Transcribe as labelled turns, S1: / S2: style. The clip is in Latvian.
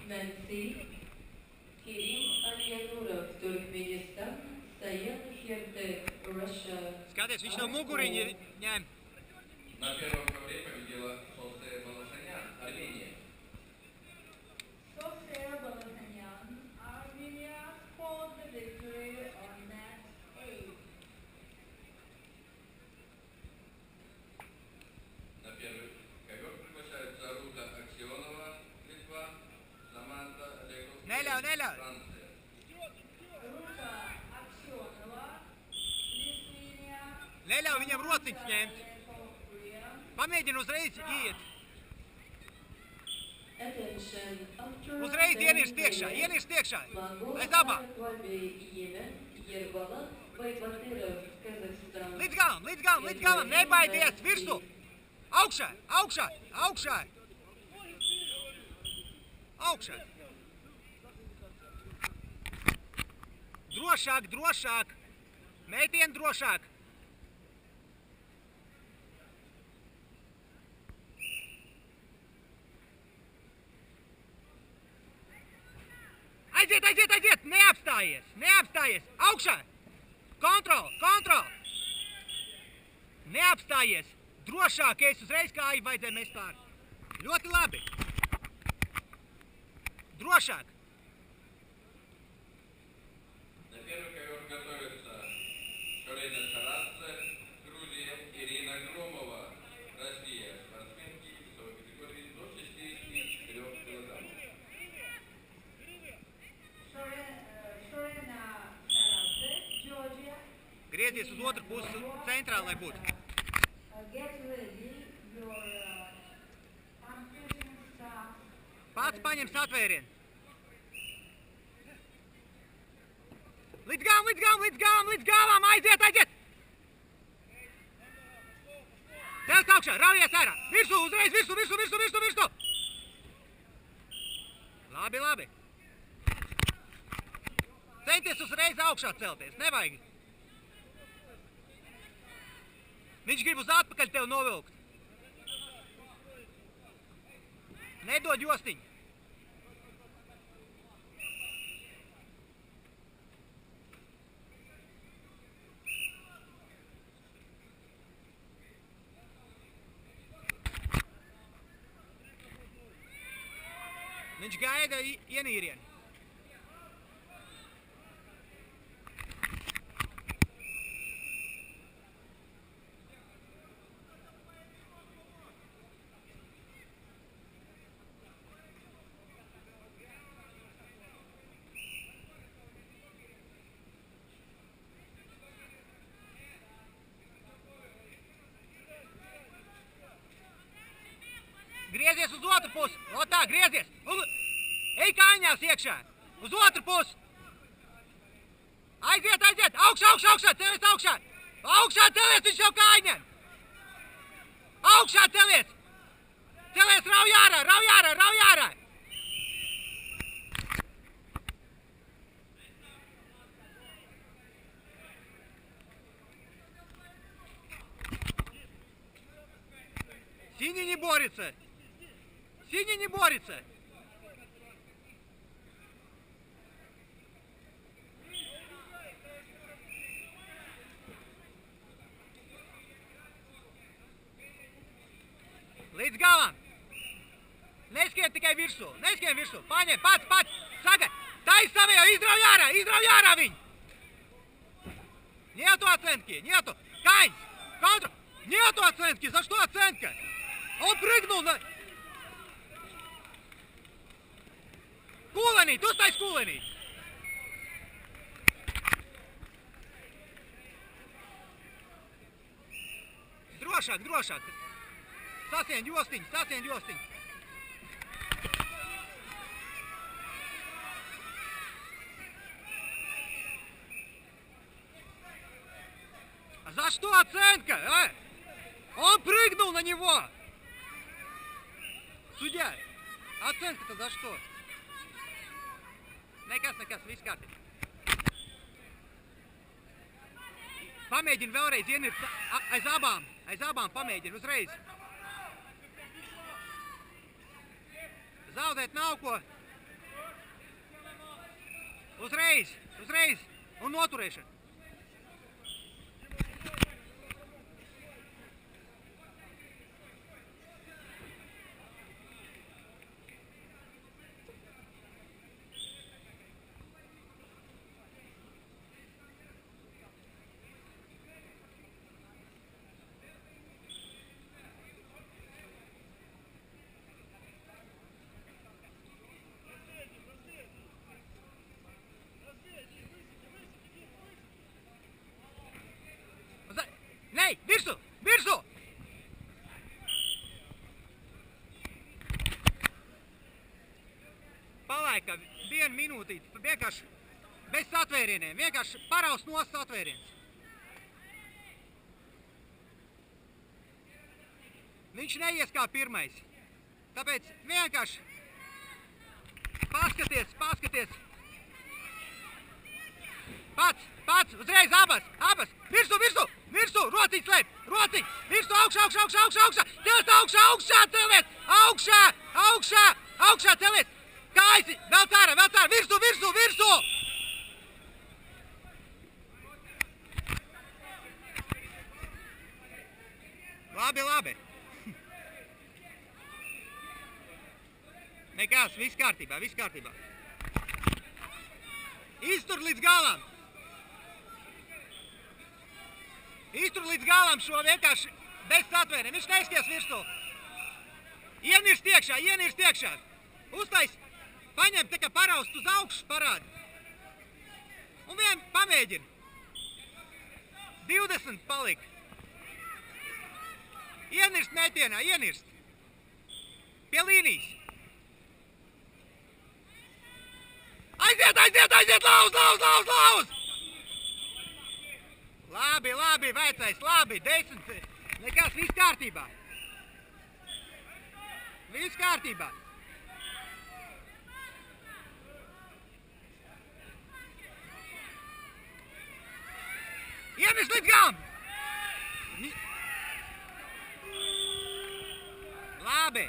S1: Nancy, Kirim Aljanurov, Turkmenistan, Sayan Herdek, Russia.
S2: Skaties, viņš no muguriņa ņem.
S3: На первом ковре победила София Баласанян, Армения.
S1: Sofia Balasanian, Armenia, for the victory on match 8.
S3: На первый ковер приглашаются Рута Аксионова, Литва, Саманта Олеговская,
S2: Неļauj.
S3: Франция.
S1: Ruta Aksionova, Lithuania,
S2: Neļauj viņam rociņus ņemt. Pamēģini uzreiz iet. Uzreiz ienirst iekšā. Aiz abām. Līdz galam, nebaidies, virsū. Augšā. Drošāk. Meitien drošāk. Aiziet, neapstājies, augšā, kontrol, neapstājies, drošāk, uzreiz kāju vajadzēja mest pār, ļoti labi, drošāk.
S3: На первый ковер готовятся Шорена Сарадзе, Грузия, Ирина Громова, Россия, спортсменки весовой категории до 64 килограммов.
S1: Shorena Saradze, Georgia.
S2: Griezies uz otru pusi, centrā, lai būtu.
S1: Get ready, your competition starts.
S2: Pats paņems atvērienu. Līdz galam, aiziet! Celt augšā, raujies ārā, virsū! Labi. Centies uzreiz augšā celties, nevajag. Viņš grib uz atpakaļ tev novilkt. Nedod jostiņu. Viņš gaida ienīrienu. Griezies uz otru pusi. O tā, griezies. Ej kājās iekšā. Uz otru pusi. Aiziet. Augšā. Celies augšā. Augšā celies, viņš jau kājņem. Augšā celies. Celies, rauj ārā. Синий не борется. Līdz galam. Neskrien tikai virsū. Paņem, pats. Sagai, taisi savējo, izrauj ārā viņu. Нету оценки. Кань, контр. Нету оценки. За что оценка? Он прыгнул на... Куленī, tu stais kulenī. Drošāk. Sasien jostiņu. За что оценка, а? Он прыгнул на него. Судья, оценка-то за что? Nekas, viss kārtībā. Pamēģini vēlreiz ienirt aiz abām pamēģini uzreiz. Zaudēt nav ko. Uzreiz, uzreiz. Un noturēšana. Nē, virsū, virsū! Palaika 1 minūtīti, vienkārši bez satvērieniem, vienkārši paraust nost satvēriens. Viņš neies kā pirmais, tāpēc vienkārši paskaties. Pats, uzreiz abas, virsū, rociņ slēp, virsū, augšā, teliet, augšā, teliet, kājas, vēl tā, virsū! Labi. Nekas, viss kārtībā. Iztur līdz galam. Šo vienkārši bez satvēriem. Viņš neizskies virsū. Ienirst iekšā. Uztais, paņem tā kā paraust uz augšu parādi. Un vien pamēģini. 20 palika. Ienirst metienā. Pie līnijas. Aiziet, lauz! Labi, vecais, 10. Nekas, viss kārtībā. Ienirst līdz galam! Labi!